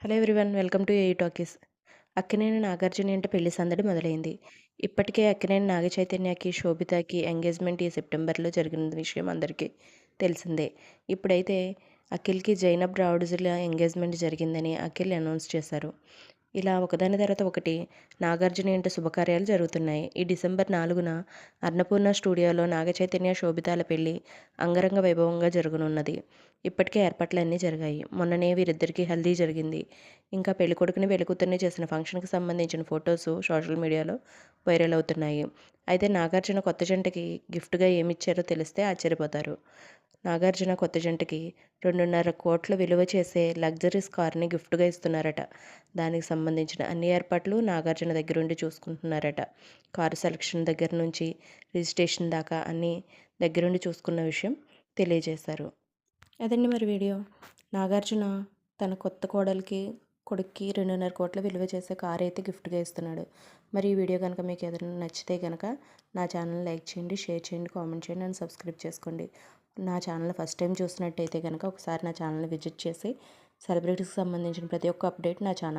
Hello everyone, welcome to AE talkies. Akkineni Nagarjuna ఇంట పెళ్లి సందడి మొదలైంది. ఇప్పటికే అక్కినేని నాగచైతన్యకి, శోభితకి ఎంగేజ్మెంట్ ఈ సెప్టెంబర్లో జరిగిన విషయం అందరికీ తెలిసిందే. ఇప్పుడైతే అఖిల్కి జైనబ్ రావుడుజుల ఎంగేజ్మెంట్ జరిగిందని అఖిల్ అనౌన్స్ చేశారు. ఇలా ఒకదాని తర్వాత ఒకటి నాగార్జున ఇంట శుభకార్యాలు జరుగుతున్నాయి. ఈ డిసెంబర్ 4న అన్నపూర్ణ స్టూడియోలో నాగచైతన్య, శోభితాల పెళ్లి అంగరంగ వైభవంగా జరగనున్నది. ఇప్పటికే ఏర్పాట్లన్నీ జరిగాయి. మొన్ననే వీరిద్దరికీ హల్దీ జరిగింది. ఇంకా పెళ్ళికొడుకుని, పెళ్ళికూతుర్ని చేసిన ఫంక్షన్కి సంబంధించిన ఫొటోస్ సోషల్ మీడియాలో వైరల్ అవుతున్నాయి. అయితే నాగార్జున కొత్త జంటకి గిఫ్ట్గా ఏమిచ్చారో తెలిస్తే ఆశ్చర్యపోతారు. నాగార్జున కొత్త జంటకి 2.5 కోట్ల విలువ చేసే లగ్జరీస్ కారుని గిఫ్ట్గా ఇస్తున్నారట. దానికి సంబంధించిన అన్ని ఏర్పాట్లు నాగార్జున దగ్గరుండి చూసుకుంటున్నారట. కారు సెలక్షన్ దగ్గర నుంచి రిజిస్ట్రేషన్ దాకా అన్నీ దగ్గరుండి చూసుకున్న విషయం తెలియజేశారు. అదండి మరి వీడియో. నాగార్జున తన కొత్త కోడలికి, కొడుక్కి 2.5 కోట్ల విలువ చేసే కారు అయితే గిఫ్ట్గా ఇస్తున్నాడు. మరి ఈ వీడియో కనుక మీకు ఏదైనా నచ్చితే కనుక నా ఛానల్ లైక్ చేయండి, షేర్ చేయండి, కామెంట్ చేయండి అండ్ సబ్స్క్రైబ్ చేసుకోండి. నా ఛానల్ ఫస్ట్ టైం చూసినట్టయితే కనుక ఒకసారి నా ఛానల్ని విజిట్ చేసి సెలబ్రిటీస్కి సంబంధించిన ప్రతి ఒక్క అప్డేట్ నా ఛానల్